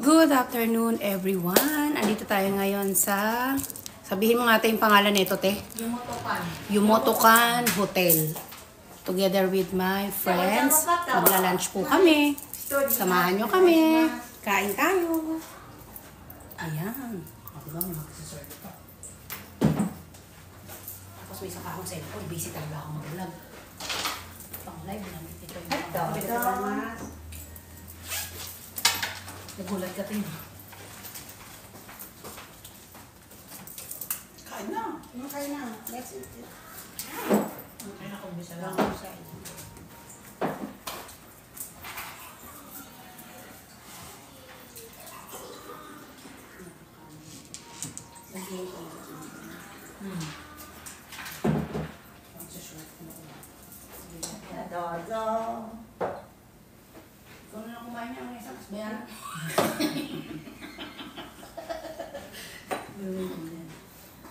Good afternoon, everyone. Andito tayo ngayon sa... Sabihin mo nga yung pangalan nito, te. Yumotokan Hotel. Together with my friends. Magla-lunch po kami. Samahan nyo kami. Kain tayo. Ayan. Diba may magsaserve pa. Tapos may isa pa akong cellphone. Busy talaga akong mag-vlog. Pang-live lang. Ito. Nagulat ka tayo. Kain na. Kain na. Let's eat it. Kain na kung bisa lang. Dozo. Ikaw na lang kumain niya ang isang kasbayan.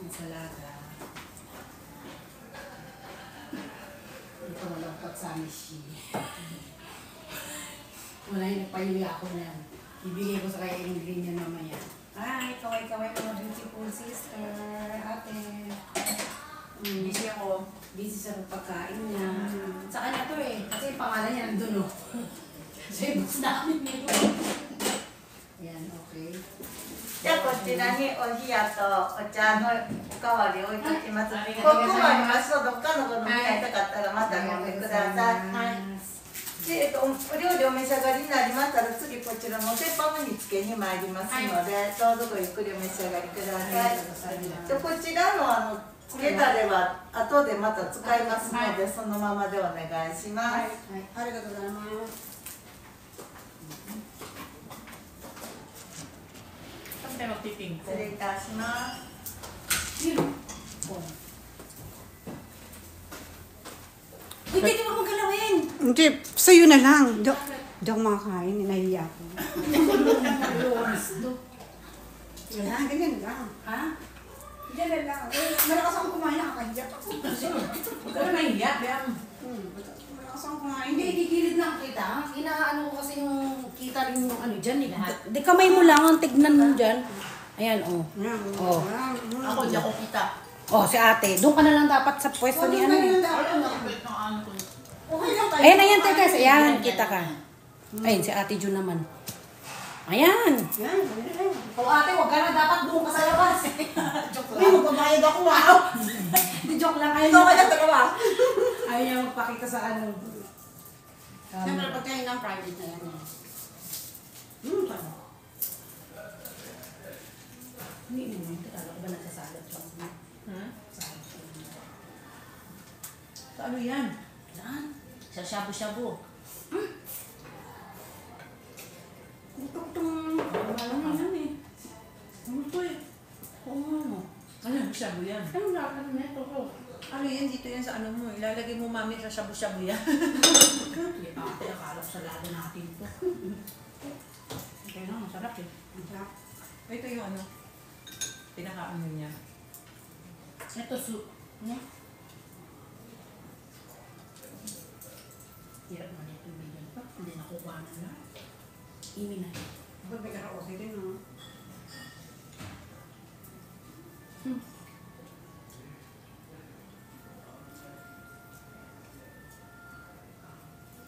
Ensalada. Ito na lang pagsamishi. Wala yung nagpayuli ako na yan. Ibigay ko sa kaya yung green niya mamaya. Ay, kaway-kaway mga beautiful sister. Ate. Busy ako. Busy sa pagkain niya. Sa kanya to eh. Kasi yung pangalan niya nandun oh. Sa i-box namin nito. Yan, okay. じゃあこちらにお冷やとお茶のおかわり置いておきます。ここもありますとどっかの子供がいたかったらまた飲んでください。はい。で、お料理お召し上がりになりましたら次こちらのお鉄板の煮付けに参りますので、どうぞごゆっくりお召し上がりください。でこちらのつけたれは後でまた使いますので、そのままでお願いします。はい、ありがとうございます。Saan tayo magtiting? 失礼いたします。 Uy, pwede mo kong galawin! Hindi, sa'yo na lang. Di ako makakain, nahiya ako. Wala, ganyan lang. Ha? Ganyan lang. Malakas akong kumain, nakakahiya ako. Huwag ka na nahiya, Biyam. Malakas akong kumain. Hindi, gigilid lang kita. Inaano ko kasi yung kita rin yung ano dyan eh. Lahat. Di kamay mo lang ang tignan mo dyan. Ayan, oh. Oh. Ako, hindi ako kita. Oh, si ate. Doon ka na lang dapat sa pwesto ni ano eh. Wala na kapit ng ano ko. Okay lang tayo. Ayan, ayan, teka. Ayan, kita ka. Ayun, si ate Jun naman. Ayan. Yan, ganyan lang. Oh, ate, wag ka na dapat doon ka sa labas. Joke Uy, magbabayad ako, wow! Di joke lang. Ito ka na talaga. Ayaw niya magpakita sa ano. Siyempre, pagkain ng private na yan. Sarap. Hindi naman. Kala ko ba nagsasalat siya? Hmm? Salat siya. Sa ano yan? Saan? Sa shabu-shabu. Ito itong... Ano yan eh? Ano ito eh? Oo nga no. Ano yung shabu yan? Ano lakas na ito ko? Ano yan? Dito yan sa ano mo. Ilalagay mo mami sa shabu-shabu yan. Hindi pa ate, akala ko salado natin ito. Kaya na, masarap eh. Masarap. Ito yung ano. Pinaka-ano niya. Ito soup. Ano? Hirap na dito bigyan pa. Hindi nakukuha na lang. Imi na. Ako, may karaoke din, no?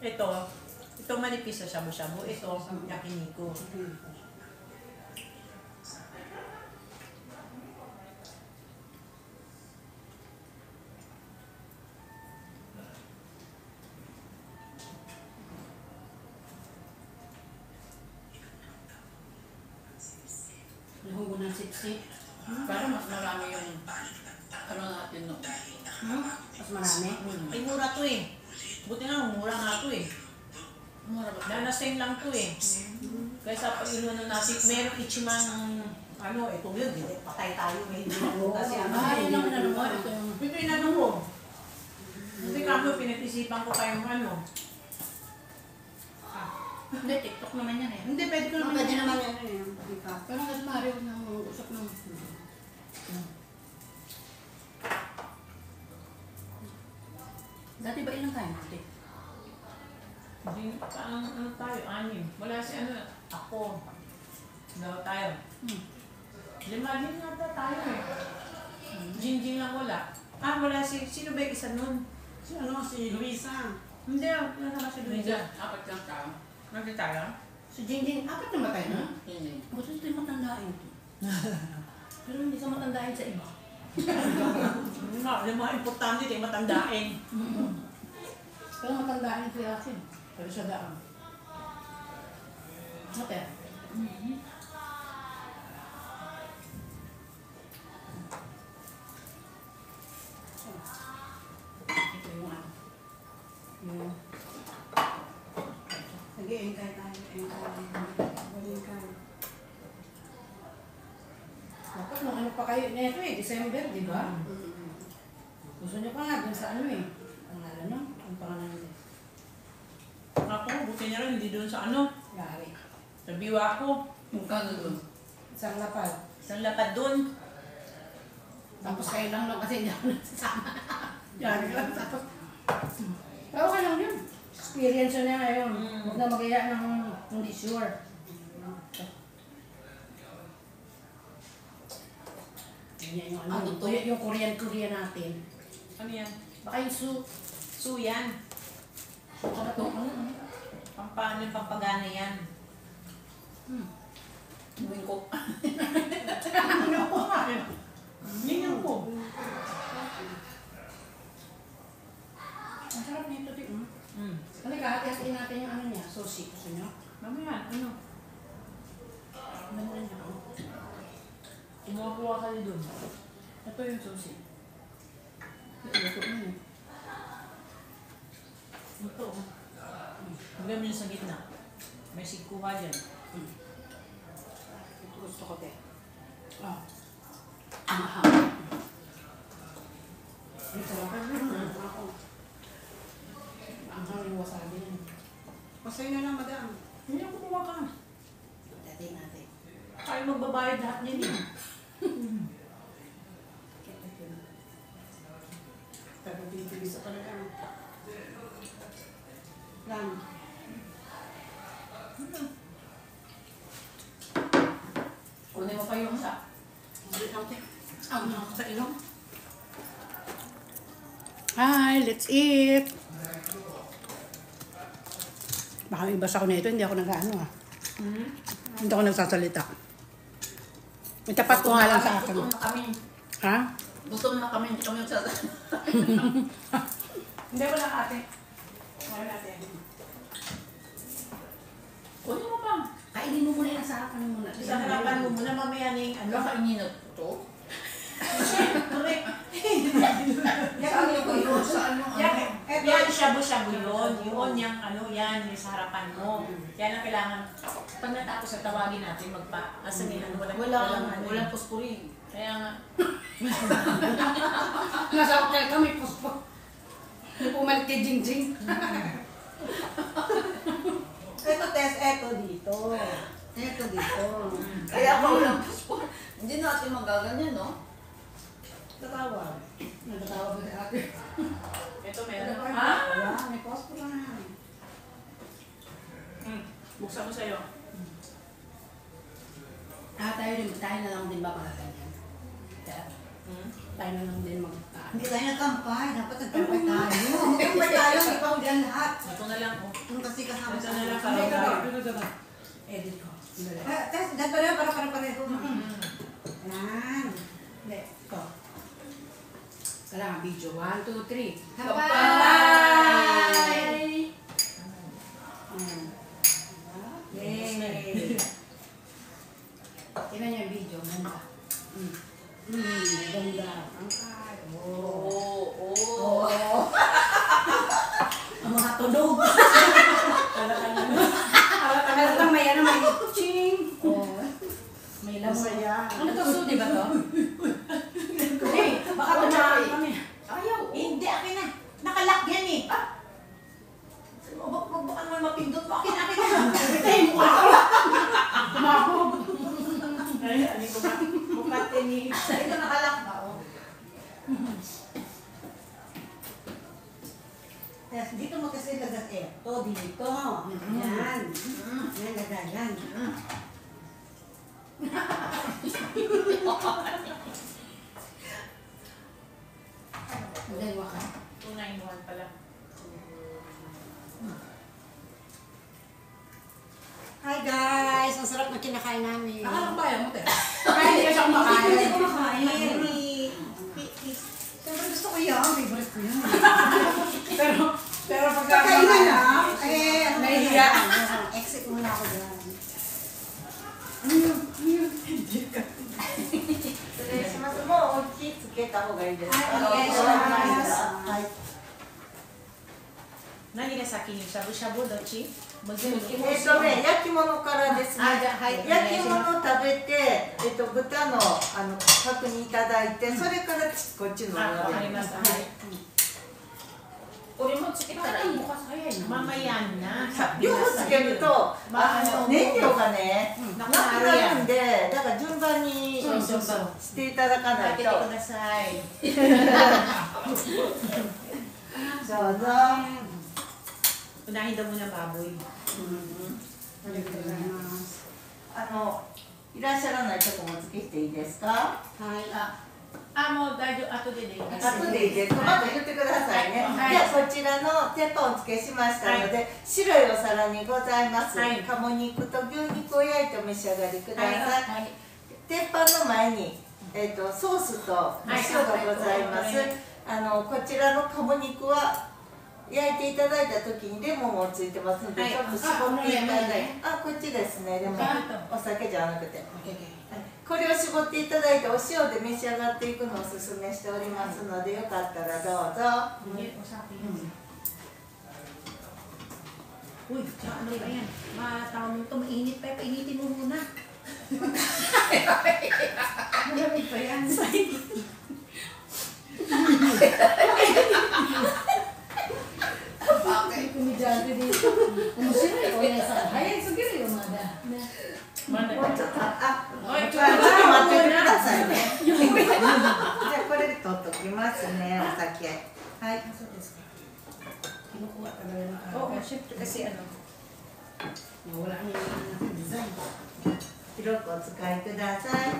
Ito manipis sa shabu-shabu. Ito, yakiniku. Nahugo ng sipsip. Para mas marami yung ano natin no. Mas marami. Ay, mura to eh. Buti nga, mura nga to eh. Mura ba? Dahil na-same lang to eh. Kaysa pag inunan natin, meron ichimang ano, ito yun, hindi, patay tayo, may hindi na kasi ano. Ay, yun ang inano mo. Ito yung... Ito yung inano mo. Hindi ka mo, pinag-isipan ko kayong ano. Hindi, TikTok naman yan eh. Hindi, pwede ko naman. Pwede naman yan, eh. Pero hanggang Mario na usap ng... Dati ba ilang tayo natin? Hindi, ano tayo, 6. Wala si ano, ako. Daw tayo. Lima din nata tayo eh. Jingjing lang wala. Ah, wala sino ba yung isa nun? Si ano, si Luisa. Hindi, wala naman si Luisa. Apat lang tao. Nandito tayo? Si Jingjing, apat na matay na? Hindi. Gusto ito yung matandain to. Pero hindi ka matandain sa iba. Yung mga importante ito yung matandain. Pero matandain ko yakin. Pero sa daan. Mate. Ito yung ano. Yung... Sige, engkay tayo. Engkay. Dapat nung ano pa kayo neto eh, December, di ba? Gusto niyo pa nga dun sa ano eh. Pangalan no? Ang pangalan nito. Ako, buti niya rin hindi doon sa ano. Gari. Sa biwa ko. Magkano doon? Isang lapad. Isang lapad doon. Tapos kayo lang lang kasi hindi ako nagsasama. Gari lang. Tapos, pero ka lang yun. Experience yun na ngayon. Huwag na magaya ng hindi sure. Yan yung ano, Ano to? yung Korean natin. Ano yan? Baka yung So yan. ano to? Pampano yung pampagana yan. Gawin ko. Ano ko nga eh. Ganyan ko. Ang sarap nito, di ba? Halika, hati-hatiin natin yung ano niya, sushi. Gusto nyo? Mamaya, ano? Ano niya? Oh. Kumuha ka doon. Ito yung sushi. Ito mo yun. Ito. Hanggang mo yun sa gitna. May sikuha dyan. Ito gusto ko, te. Ah. Mahal. Ay, sarap. Ako. Ang hangin yung wasabi niya. Pasay na lang, madam. Hindi ako kumuha ka. Dati natin. Tayo magbabayad lahat niyan eh. Pero pinipilisa talaga. Lang. Kunin mo pa yung isa. Ang sa ilong. Hi, let's eat. Baka may basa ko na ito, hindi ako nag-ano ah. Hindi ako nagsasalita. Itapat ko nga lang sa akin. Gutom na kami. Ha? Gutom na kami. Hindi kami nagsasalita. Hindi, wala ate. Wala ate. Kunin mo pa. Kainin mo muna yung sa akin muna. Sa harapan mo muna mamaya na yung ano. Kakainin na ito. Correct. Saan ko yun? Saan yung Yan, ano? yan shabu-shabu yun. Yun yung ano yan, yung sa harapan mo. Yan ang kailangan. Pag natapos na tawagin natin, asan yung ano, Walang puspuri. Kaya nga, Nasa hotel kami, puspo. Hindi pumalit kay Jingjing. Ito, Tess, ito dito. Ito dito. Kaya pa walang puspuri. Hindi natin magaganyan, no? Tatawag. Natatawag na ate. ito meron. Ha? Ha? May pospo na. Buksan mo sa'yo. Tayo na lang din ba mga ganyan? Tayo na lang din Hindi tayo nagkampay. Dapat nagkampay tayo. Nagkampay tayo. Ikaw dyan lahat. Ito na lang. Oh. Yung kasi kasama Ito sa na lang akin. para edit ko. Tess, dyan pa rin. Para pareho. Yan. Hindi. Ito. Kailangan video. 1, 2, 3. Bye! Yay! Tingnan niyo yung video. Ganda. Ganda. Ang kaya. Oo. Ang mga tunog. Halatang may ano, may ching. May lamay. Ano to, Su, di ba to? Hey, baka tumahan kami. Ayaw. Hindi, akin na. Nakalak yan eh. Baka naman mapindot mo. Akin na. Hey, mukha ko. Tumabog. Ay, alin ko ba? Mukha tini. Ito nakalak ba? Oh. Tess, dito mo kasi lagat ito. Dito. Yan. Yan, lagayan. Dalawa ka. 291 pala. Hi guys! Ang sarap na kinakain namin. Anong bayan mo, te? Ay, hindi kasi ako makain. Hindi ko makain. Siyempre gusto ko yan. Favorite ko yan. Pero Pagkain na lang. Nahihiya. Exit muna ako dyan. 失礼します。もうお気つけた方がいいですか。はいお願いしますはい。何が先にしゃぶしゃぶどっち？もう全部焼き物からですね。あじゃあはい焼き物食べて、豚の確認いただいて、それからこっちのあ、わかりました。はい。俺もつけたらいい。ママやんな。両方つけると、燃料がね、なくなるんで、だから順番にそうしていただかないと。開けてください。どうぞ。Unahin daw muna baboy. ありがとうございます。いらっしゃらないとこもつけていいですか。はい。もう大丈夫。後でいいです。後でいいですか。また言ってくださいね。はいじゃあこちらの鉄板をお付けしましたので、白いお皿にございます。はい鴨肉と牛肉を焼いてお召し上がりください。はい。鉄板の前に、ソースと塩がございます。こちらの鴨肉は焼いていただいた時にレモンもついてますので、はいちょっと絞っていただいて、あこっちですね。レモン、お酒じゃなくて。 Okay. これを絞っていただいてお塩で召し上がっていくのをおすすめしておりますので、よかったらどうぞ。 Uy, tsaka ano ba yan? Matawag mo ito, mainit pa. Painitin mo muna. Malamig pa yan. Bakit? Kumidyante dito. Umusiri ko yan sa hayag sa giri yung mada. もうちょっと、Oy, ちょっと待ってくださいね。じゃあこれで取っときますね、お酒。はい。 Kinukuha talaga ng Oo, kagat. syempre kasi ano. Wala nang design. 広くお使いください。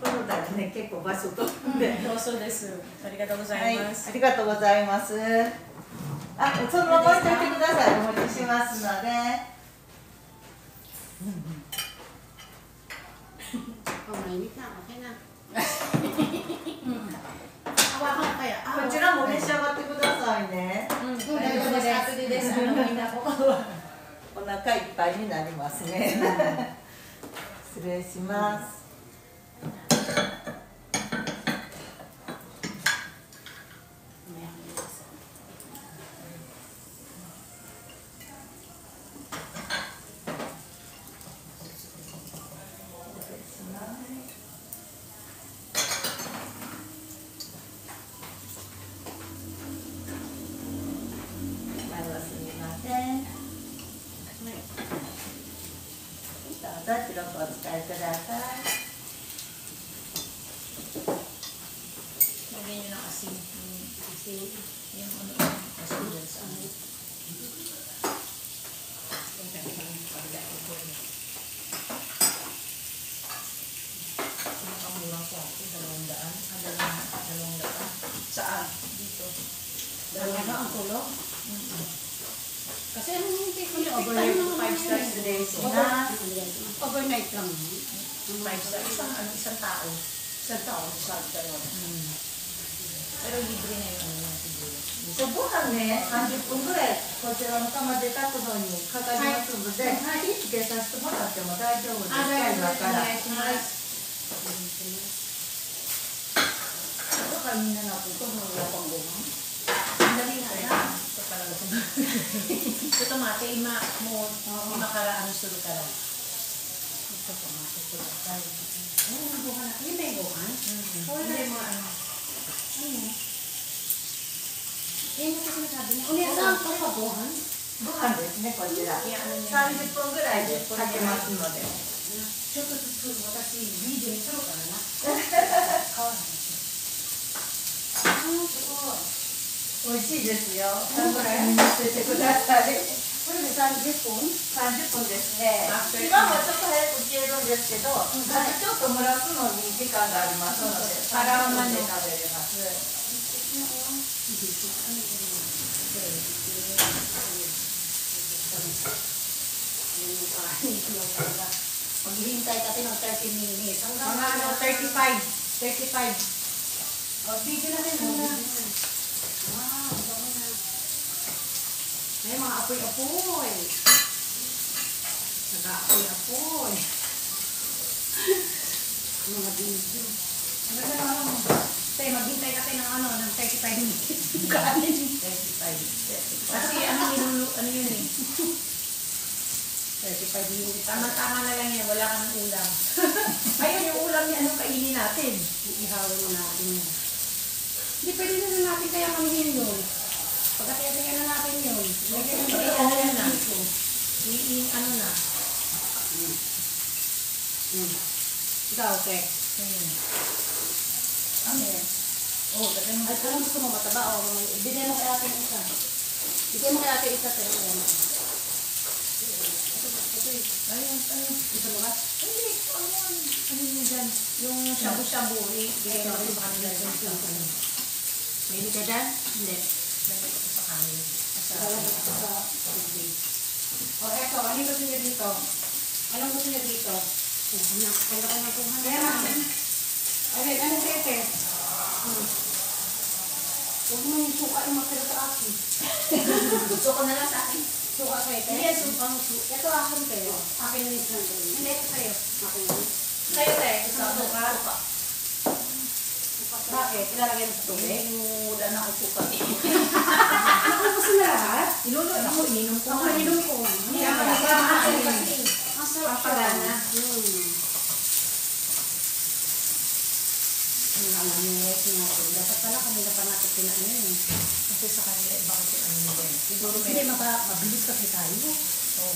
このだけね、結構場所取るんで。そうです。ありがとうござはいい、ます。ありがとうございます。そのまま置いといてください。お持ちしますので。 Oh, mainit na. Okay na. Hawakan ko kaya. こちらも召し上がってくださいね。大丈夫です。後でです。みんなこお腹いっぱいになりますね。失礼します。どちらかお使いください。 Lagyan nyo ng asin. Kasi Yung ano, asin dyan sa ano. Pinakamurang ko ako, 200. 200. Saan? Dito. ano ang tulog? Kasi ano yung Overnight, 5 stars. 失礼します。 overnight lang. 5 stars. Isang tao. Sa tao, sa tayo. Pero libre na yung ano na siguro. ご飯ね、30分ぐらいこちらの釜で炊くのにかかりますので、火つけさせてもらっても大丈夫ですか、今から。Ito kanina na po ito, wala pang gumang. Ang dali na yan. Ito pala ito. Ito tomate, makaraan suru ka lang. Ito po, matutulog tayo. Oh, nabuhan na. Yung may buhan? Hindi mo ano. Yan yung kasi nasabi niya. Ulit na ito pa buhan? ご飯ですね、こちら。30分ぐらいで炊けますので。ちょっとずつ私、ビデオに撮ろうかな。かわいい。すごい。美味しいですよ。サングラスに乗せてください。こそれで30分30分ですね。あ今もちょっと早く消えるんですけど、あとちょっと蒸らすのに時間がありますので、para 30分で umano. 食べれます。Maghihintay ka ng 30 minutes. Hanggang Mga ano, 35. 35. Video na rin muna. Wow, bango na. May mga apoy-apoy. Nag-aapoy-apoy. Mga video. Ano na naman mo? Tay, maghintay ka tayo ng ano, ng 35 minutes. Kanin. 35. Kasi ano yun eh. 35 minutes. Tama-tama na lang yan, wala kang ulam. Ayun yung ulam niya, anong kainin natin? Iihawin mo natin yun. Hindi, pwede na lang natin kaya manihin yun. Pagkatiyan na natin yun. Lagyan mo Ano na yan na? dito. Ano na? Ikaw, okay. Ayun. Ano yan? Oh, lagyan mo. Ay, parang gusto mo mataba. O, ibigay mo kaya atin isa. Ibigay mo kaya atin isa. Pero yan. Ayun. Isa mo ba? Hindi, ano yun dyan? Yung shabu-shabu, bigay natin sa kanila dyan. May ka dyan? Hindi. Lagay ko sa kanin. O, eto. Ano yung gusto niyo dito? Anong gusto niyo dito? Kaya ko ng 200. Kaya natin. Alin, anong pepe? Huwag mo yung suka yung matira sa akin. Gusto ko na lang sa akin. Suka pepe? Yes, ang Ito akin kayo. Akin na yung suka. Hindi, ito sa'yo. Akin na. Sa'yo, te. Gusto ko Suka. suka. Bakit? Ilalagyan mo sa tubig? Wala na akong suka. Ano gusto na lahat? Inulo ako, ininom ko. Ako inom ko. Hindi Kaya ako. kaya Akin akin kasi. Ang sarap Ang pagana. Alam niyo, rice natin. Dapat pala kanila pa natin pinaano yun. Kasi sa kanila, bakit yung ano nila yun? Siguro Hindi, may... mabilis kasi tayo. Oo.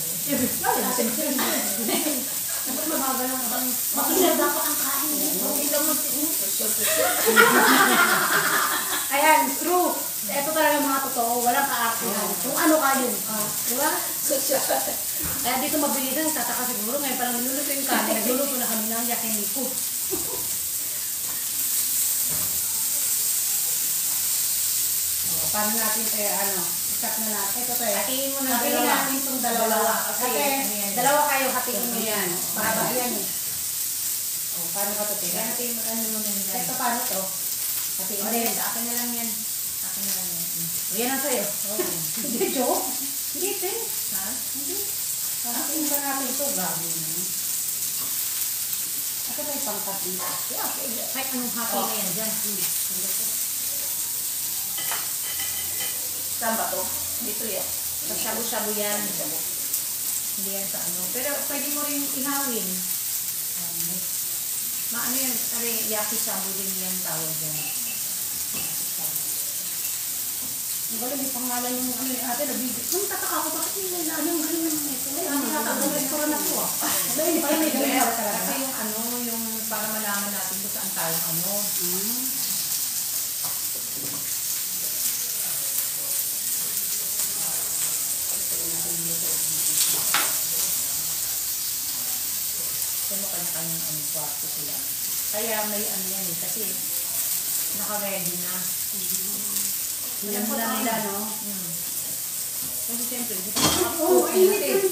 Dapat mabagal lang bang makinig dapat ang kain dito. Ikaw mo, Ayan, true. Ito talaga mga totoo, walang kaartihan. Kung ano ka yun. Di ba? Kaya dito mabilisan, tataka siguro. Ngayon parang niluluto yung kanin. Nagluluto na kami ng yakiniku. Paano natin start na natin. Ito tayo. hatiin mo na Hatiin natin itong dalawa. Kasi, Ate, ano yan? dalawa kayo, hatiin mo yan. Para yan eh. O, paano ka ito? Kaya hatiin mo, ano mo na yan. Ito paano to? Hatiin mo Hindi, rin. sa akin na lang yan. Akin na lang yan. O, yan ang sa'yo. Hindi, Jo. Hindi, te. Ha? Hindi. Hatiin ba natin ito? Gabi na. Ito tayo pangkat dito. Kahit anong hatiin na yan dyan. Saan ba to? Dito yan. Sa shabu-shabu yan. Hindi yan sa ano. Pero pwede mo rin ihawin. Maano yan? Yakisabu din yan tawag yan. Ang galing, may pangalan yung ano yung ate na video. Nung tataka ako, bakit nila na ano yung galing naman ito? Ay, ang nakakang restaurant na po ah. Dahil parang may galing Yes, talaga. kasi yung ano, yung para malaman natin kung saan tayong ano. Kasi mo kanya-kanyang ano, kwarto sila. Kaya may ano yan eh, kasi naka-ready na. Alam mo lang nila, no? Kasi siyempre, di pa Oo, init yun,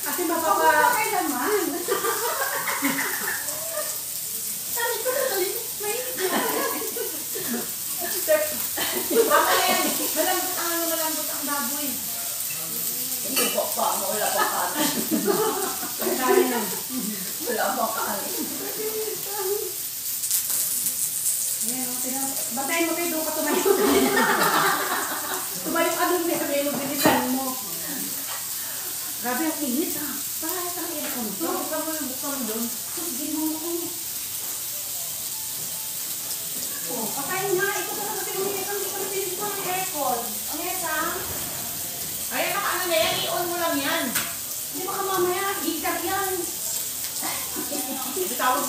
kasi mapapakay naman. Malambot ang baboy. Hindi po pa. Wala pang kanin. Kaya lang. Wala pang kanin. Ayan, bantayin mo kayo, doon ka tumayo. Tumayo ka doon, may bilisan mo. Grabe ang init ha. Parang ang init ko nito. Buksan mo doon. Sige mo mo. Oh, patayin na. Ito talaga kasi umiinit. Hindi ko napilit ko ang aircon. Ang esang. Ay, ano na yan? I-on mo lang yan. Hindi baka mamaya, heater yan. Itawag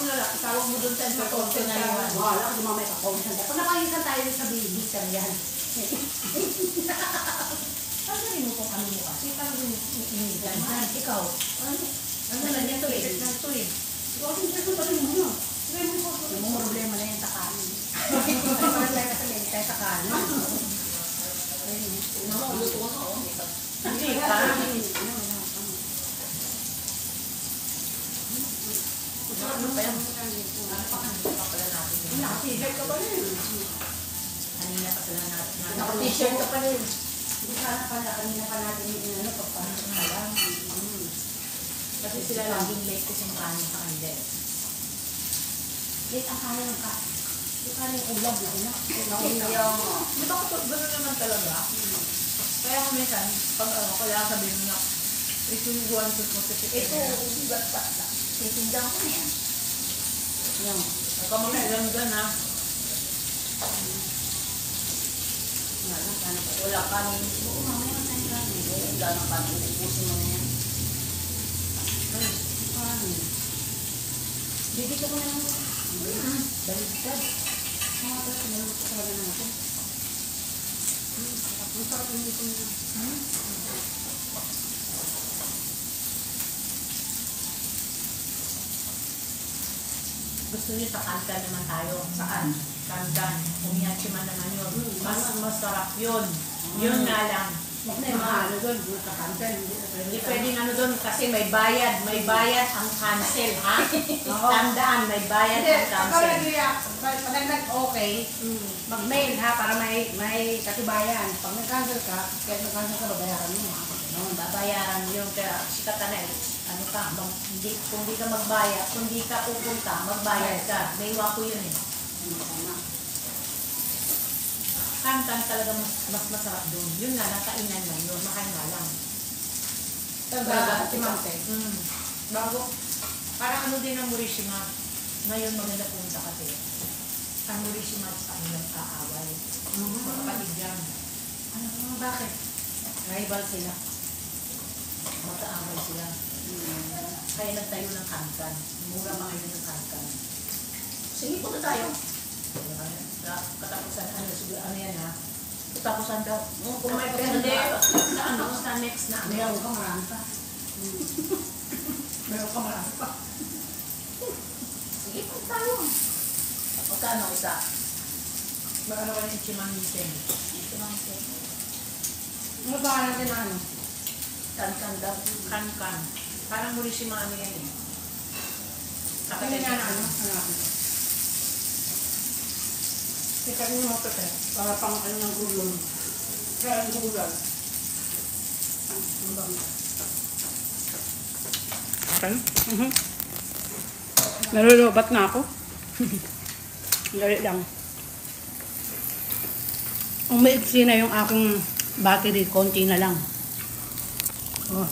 mo dun sa entertainment na yun. Wala kasi mamaya ka-consent. Pag napakinggan tayo sa baby, kami yan. Ang galing mo kung ano mo kasi. Parang iniinigan. Ikaw, Ano na niya to eh? Ito eh. ikaw ang interest mo pa rin mo. Yung mga problema na yan sa kanin. Yung problema sa lentay sa kanin. Hindi ka. Ano pa yan? Ano pa pala natin? Naka-t-shirt ka pa rin. Kanina pa pala natin. Naka-t-shirt ka pa rin. Hindi sana pala, kanina pa natin yung pagpasok na lang. Kasi sila laging late kasi yung kanin sa kanila. Late ang kanin ka. Yung kanin ulam na ina. Di ba ko gano'n naman talaga? Kaya kung minsan, pag kaya sabihin mo na, isunuguan ko mo sa Ito, titinda ko na yan. Yung, Kamamailan dyan ha. Wala kanin. Oo, mamaya na tayo kanin. Wala na kanin. Ubusin mo na yan. kanin. Bibig ko na lang. Baligtad. Mga pa, sinulog ko talaga natin. Ang sarap ng ito na. Gusto niyo sa kankan naman tayo. Saan? Kankan. Umiyachiman naman yun. Mas masarap yun. Yun nga lang. Huwag na yung mahalo doon. Nakakantan. Hindi pwedeng ano doon kasi may bayad. May bayad ang cancel, ha? Oo. Tandaan, may bayad Hindi, ang pag cancel. nag-okay, mag-mail ha, para may katibayan. Pag nag-cancel ka, kahit nag-cancel ka, babayaran mo. Babayaran yun. Kaya si Katanay, ano ka, kung di ka magbayad, kung di ka pupunta, magbayad ka. May wako yun eh. Kantan talaga mas masarap doon. Yun nga, nakainan lang yun. Mahal nga lang. Si Mante. Bago, parang ano din ang Morishima. Ngayon maganda punta kasi. Ang Morishima sa kanilang kaaway. Magkapatid yan. Ano, bakit? Rival sila. Magkaaway sila. Kaya nagtayo ng kankan. Mura mga yun ng kankan. Sige, punta tayo. Katapusan, ano, siguro, ano yan ha? Katapusan daw. Kung may pwede, sa ano, sa next na ano. Meron ka marami pa. Meron ka marami pa. Sige, punta tayo. Magkano isa? Magkano ka ng chimangiten? Ano ba natin na ano? Kankan daw. Kankan. Parang muli si ano yan eh. Ano nga na ano? Kita niyo mga pepe. Para pang ano ng gulong. Kaya ang gulong. Okay. Nalulubat na ako. Dali lang. Umiiksi na yung aking battery. Konti na lang. Oh.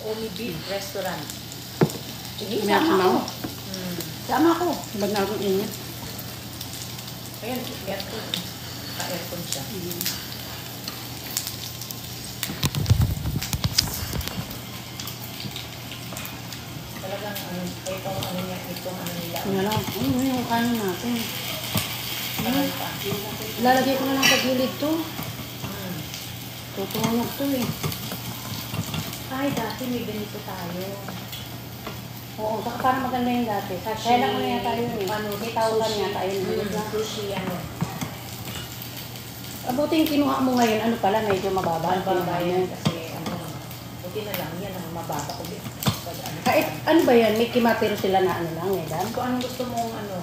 Omi Beef Restaurant. Sige, sama ako. Sama ako. Ba't na akong init? Ayan, aircon. Ka-aircon siya. Talagang ano, itong ano niya, itong ano nila. Ano lang. Ano yung kanin natin? Tagal pa. Lalagay ko na lang sa gilid to. Tutunog to eh. Ay, dati may ganito tayo. Oo, saka parang maganda yung dati. Kaya lang ko na yata yun eh. Ano, May tawagan yata yun. Sushi, ano. Abuti yung kinuha mo ngayon, ano pala, medyo mababa. Ang babayan kasi, ano, buti na lang yan, ang mababa ko din. Kahit, ano ba yan? May kimatero sila na ano lang eh, Dan? Kung anong gusto mong, ano,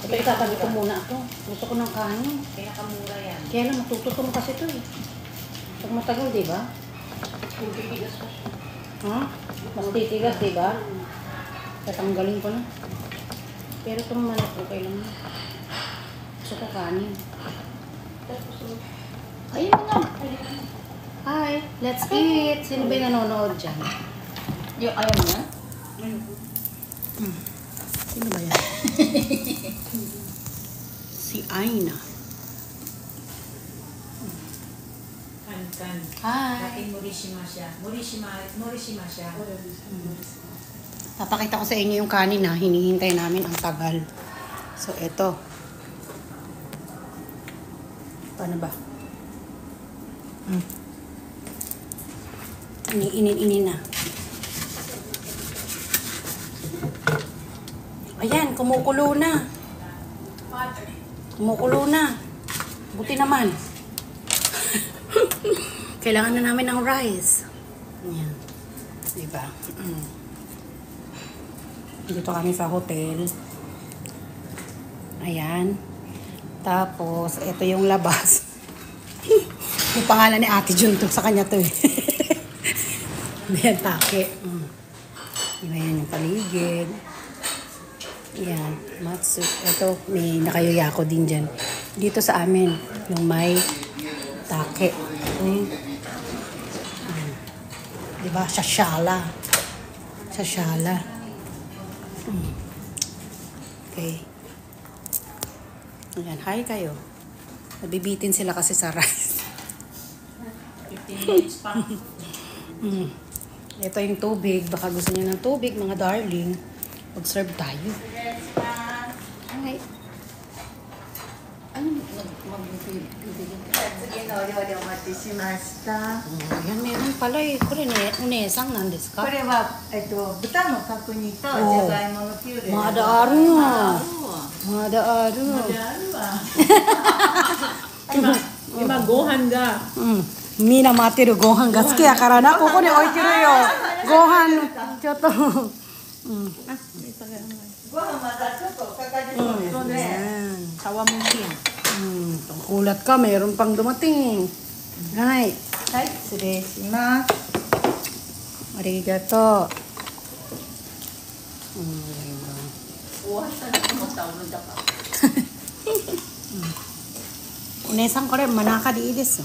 Ito, itatabi ko muna ako. Gusto ko ng kanin. pinakamura yan. Kaya lang, matututong kasi ito eh. Pag matagal, di ba? Titigas pa siya. Ha? Mas titigas, di ba? Tatanggalin ko na. Pero itong manok, okay lang na. Gusto ko kanin. Ayun nga. Hi, let's eat. Sino ba yung nanonood dyan? Yung ayaw mo na? Sino ba yan? Si Aina. kan. Hi. Dating Morishima siya. Morishima siya. Papakita ko sa inyo yung kanin ha. Hinihintay namin ang tagal. So, eto. Paano ba? Inin na. Ayan, kumukulo na. Kumukulo na. Buti naman. Kailangan na namin ng rice. Ayan. Diba? Dito kami sa hotel. Ayan. Tapos, ito yung labas. Yung pangalan ni Ate Jun to. Sa kanya to eh. Ayan, take. Diba yan yung paligid. Ayan, matsu. Ito, may nakayuyako din dyan. Dito sa amin, yung may take. Diba? Shashala. Shashala. Okay. Ayan, hi kayo. Nabibitin sila kasi sa rice. 15 minutes pa. Ito yung tubig. Baka gusto niyo ng tubig, mga darling. Mag-serve tayo. Hi. Ano magbibigyan ka? 次のお料理お待ちしました。 Ayan, meron pala eh. Kore ne, unesang nandesu こ ka? れは、豚の角煮とじおゃがいものピューレ。 Mada-aru nga. Mada-aru. Ima gohan ga. Mina materu gohan ga tsuki ya kara na. Koko ni oitiru yo. Gohan, chotto. ご飯まだちょっとかかりそうですね。 Ayan. Sawamukin. Tungkulat ka, meron pang dumating. Right. はい、失礼します。 Arigato. Unesang kore manaka de ii desu.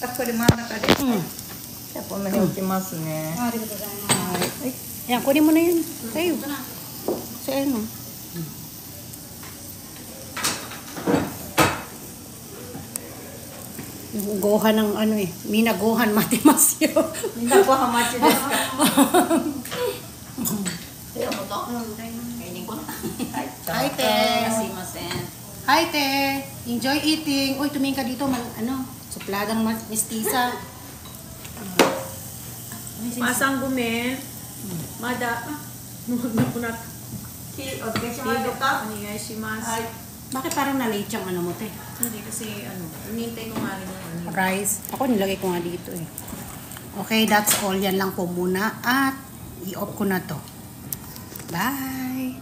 あ、これ真ん中で。じゃあこの辺置きますね。 Ayan, kunin mo na yun. Sa'yo. Sa ano? Yung gohan ng ano eh. Mina gohan matimasyo. みんなご飯待ちですか。 Hi, te. Hi, te. Enjoy eating. Uy, tumingin ka dito. Supladang mestiza. Masang gumen. Mada. Napunat. お付けしましょうか。 Anigay si Mas. Bakit parang na-late yung ano mo, te? Hindi kasi hinintay ko nga rin yung Rice. Ako nilagay ko nga dito eh. Okay, that's all. Yan lang po muna. At i-off ko na to. Bye!